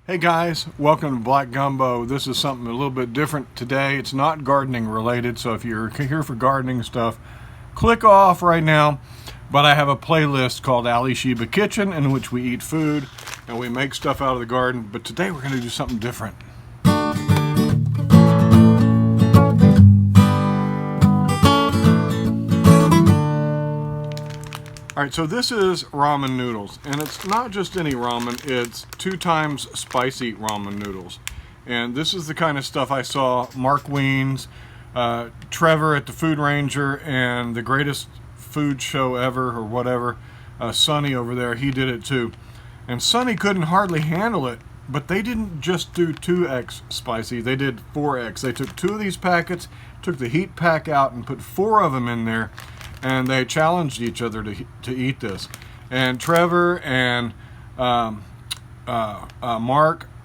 Hey guys, welcome to Black Gumbo. This is something a little bit different today. It's not gardening related, so if you're here for gardening stuff, click off right now. But I have a playlist called Ali Sheba Kitchen in which we eat food and we make stuff out of the garden. But today we're going to do something different. Alright, so this is ramen noodles, and it's not just any ramen, it's 2 times spicy ramen noodles. And this is the kind of stuff I saw Mark Wiens, Trevor at the Food Ranger, and the greatest food show ever, or whatever, Sonny over there, he did it too. And Sonny couldn't hardly handle it, but they didn't just do 2x spicy, they did 4x. They took 2 of these packets, took the heat pack out, and put 4 of them in there. And they challenged each other to eat this. And Trevor and Mark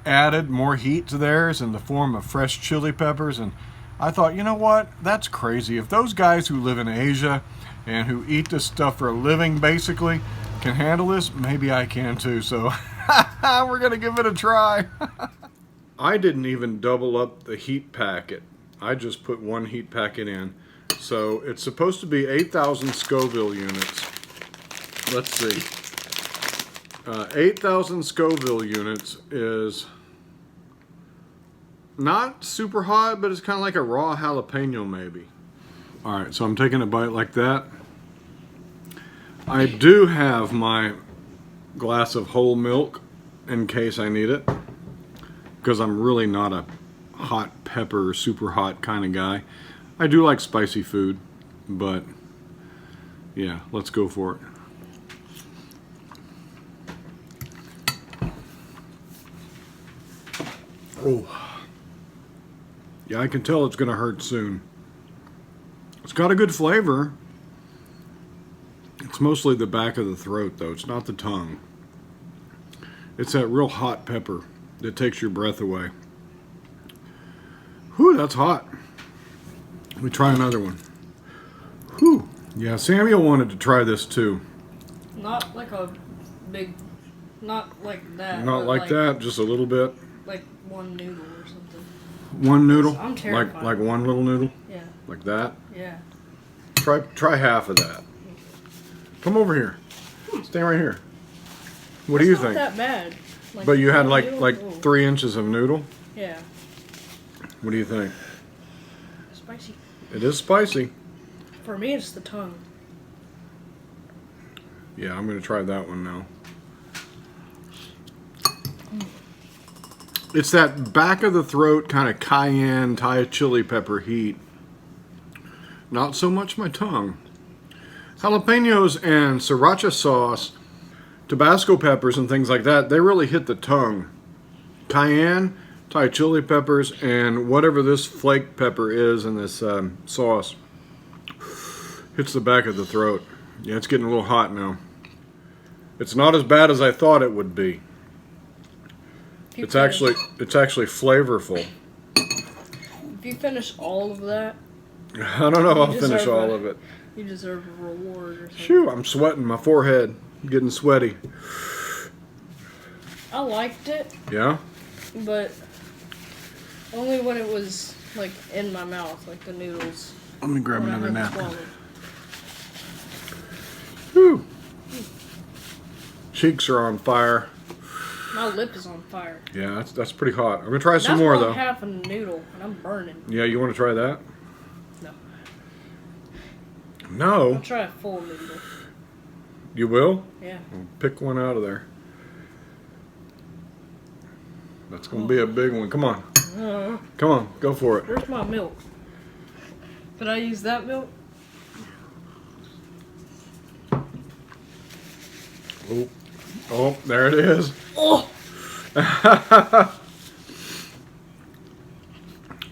added more heat to theirs in the form of fresh chili peppers. And I thought, you know what? That's crazy. If those guys who live in Asia and who eat this stuff for a living, basically, can handle this, maybe I can too. So we're going to give it a try. I didn't even double up the heat packet. I just put 1 heat packet in. So it's supposed to be 8,000 Scoville units. Let's see. 8,000 Scoville units is not super hot, but it's kind of like a raw jalapeno maybe. Alright, so I'm taking a bite like that. I do have my glass of whole milk in case I need it, because I'm really not a hot pepper, super hot kind of guy. I do like spicy food, but yeah, let's go for it. Oh, yeah, I can tell it's going to hurt soon. It's got a good flavor. It's mostly the back of the throat, though. It's not the tongue. It's that real hot pepper that takes your breath away. Whew, that's hot. Let me try another one. Whew. Yeah, Samuel wanted to try this too. Not like a big, not like that. Not like that, just a little bit. Like 1 noodle or something. 1 noodle? I'm terrified. Like 1 little noodle? Yeah. Like that? Yeah. Try half of that. Come over here. Stand right here. What do you think? Not that bad. Like, But you had noodle? like 3 inches of noodle? Yeah. What do you think? Spicy. It is spicy. For me, it's the tongue. Yeah, I'm going to try that one now. It's that back of the throat kind of cayenne, Thai chili pepper heat. Not so much my tongue. Jalapenos and sriracha sauce, Tabasco peppers and things like that, they really hit the tongue. Cayenne, Thai chili peppers, and whatever this flake pepper is in this sauce hits the back of the throat. Yeah, it's getting a little hot now. It's not as bad as I thought it would be. It's actually flavorful. If you finish all of that, I don't know if I'll finish all of it. You deserve a reward or something. Phew, I'm sweating my forehead. I'm getting sweaty. I liked it, Yeah? but only when it was like in my mouth, like the noodles. Let me grab when I another had napkin. swallowed. Whew. Cheeks are on fire. My lip is on fire. Yeah, that's pretty hot. I'm going to try some That's more, about though. half a noodle, and I'm burning. Yeah, you want to try that? No. No? I'll try a full noodle. You will? Yeah. Well, pick one out of there. That's going to be a big one. Come on. Come on, go for it. Where's my milk? Could I use that milk? Oh, oh, there it is. Oh!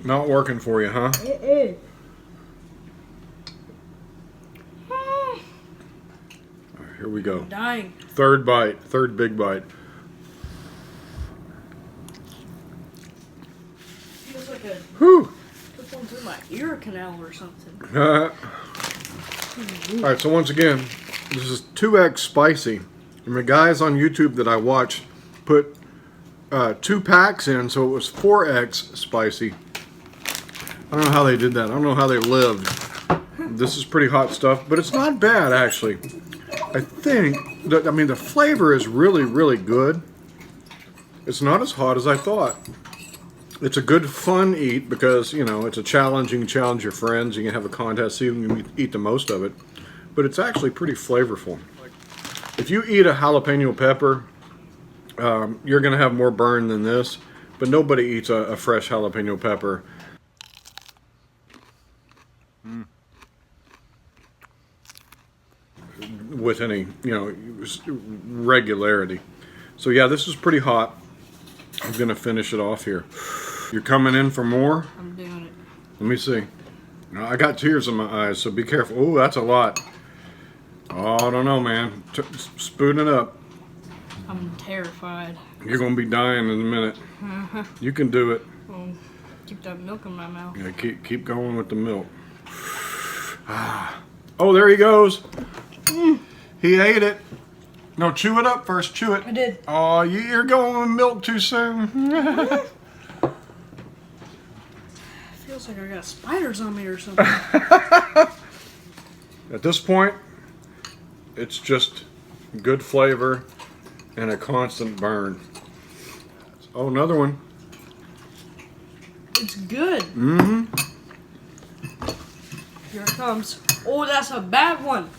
Not working for you, huh? Mm-mm. All right, here we go. I'm dying. Third bite, third big bite. Feels like a Whew. took one through my ear canal or something. All right, so once again, this is 2x spicy. And the guys on YouTube that I watch put 2 packs in, so it was 4x spicy. I don't know how they did that. I don't know how they lived. This is pretty hot stuff, but it's not bad actually. I think that, I mean, the flavor is really, really good. It's not as hot as I thought. It's a good fun eat because, you know, it's a challenge. You can challenge your friends. You can have a contest, see who can eat the most of it. But it's actually pretty flavorful. If you eat a jalapeno pepper, you're going to have more burn than this. But nobody eats a fresh jalapeno pepper. With any, you know, regularity. So yeah, this is pretty hot. I'm gonna finish it off here. You're coming in for more? I'm doing it. Let me see. Now, I got tears in my eyes, so be careful. Oh, that's a lot. Oh, I don't know, man. Spoon it up. I'm terrified. You're gonna be dying in a minute. You can do it. Well, keep that milk in my mouth. Yeah, keep going with the milk. Oh, there he goes. He ate it. No, chew it up first. Chew it. I did. Oh, you're going with milk too soon. Feels like I got spiders on me or something. At this point, it's just good flavor and a constant burn. Oh, another one. It's good. Mm-hmm. Here it comes. Oh, that's a bad one.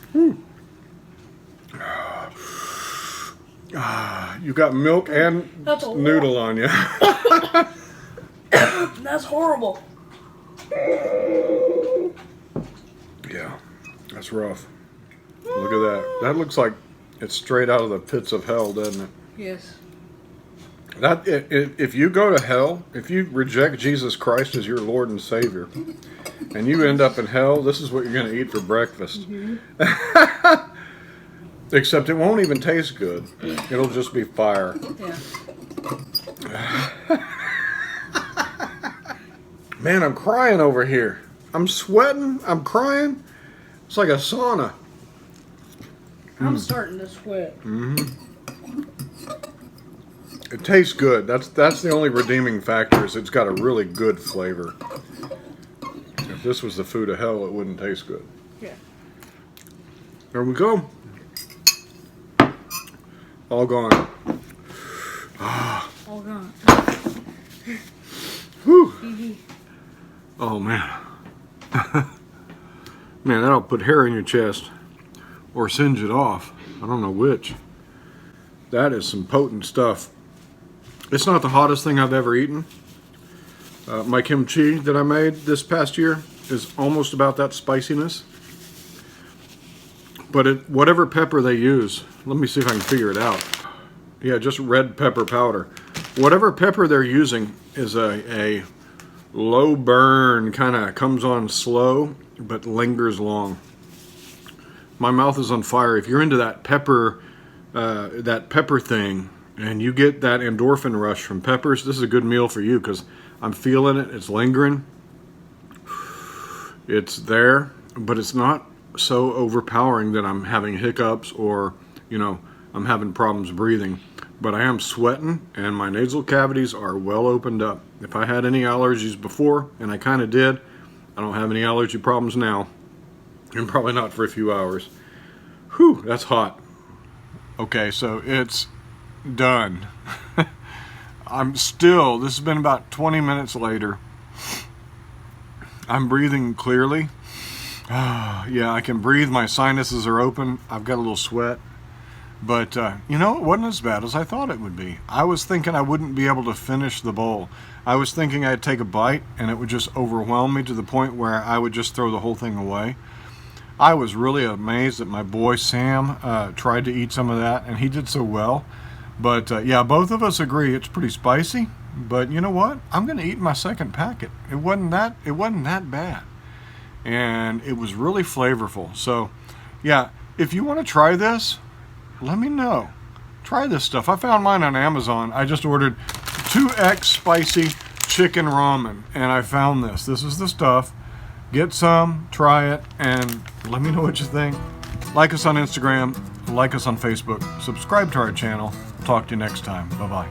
You got milk and That's a noodle on you. That's horrible. Yeah, that's rough. Look at that. That looks like it's straight out of the pits of hell, doesn't it? Yes. That if you go to hell, if you reject Jesus Christ as your Lord and Savior, and you end up in hell, this is what you're going to eat for breakfast. Except it won't even taste good. It'll just be fire. Yeah. Man, I'm crying over here. I'm sweating. I'm crying. It's like a sauna. I'm starting to sweat. It tastes good. That's the only redeeming factor, is it's got a really good flavor. If this was the food of hell, it wouldn't taste good. Yeah. There we go. All gone. All gone. Whew. Oh, man. Man, that'll put hair in your chest. Or singe it off. I don't know which. That is some potent stuff. It's not the hottest thing I've ever eaten. My kimchi that I made this past year is almost about that spiciness. But whatever pepper they use, let me see if I can figure it out. Yeah, just red pepper powder. Whatever pepper they're using is a low burn, kind of comes on slow, but lingers long. My mouth is on fire. If you're into that pepper thing, and you get that endorphin rush from peppers, this is a good meal for you, because I'm feeling it. It's lingering. It's there, but it's not so overpowering that I'm having hiccups or, you know, I'm having problems breathing. But I am sweating, and my nasal cavities are well opened up. If I had any allergies before, and I kind of did, I don't have any allergy problems now. And probably not for a few hours. Whew, that's hot. Okay, so it's done. This has been about 20 minutes later. I'm breathing clearly. Yeah, I can breathe. My sinuses are open. I've got a little sweat. But, you know, it wasn't as bad as I thought it would be. I was thinking I wouldn't be able to finish the bowl. I was thinking I'd take a bite and it would just overwhelm me to the point where I would just throw the whole thing away. I was really amazed that my boy Sam tried to eat some of that, and he did so well. But, yeah, both of us agree it's pretty spicy. But you know what? I'm going to eat my second packet. It wasn't that bad. And it was really flavorful. So, yeah, if you want to try this, let me know. Try this stuff. I found mine on Amazon. I just ordered 2x spicy chicken ramen, and I found this. This is the stuff. Get some, try it, and let me know what you think. Like us on Instagram, like us on Facebook, subscribe to our channel. Talk to you next time. Bye-bye.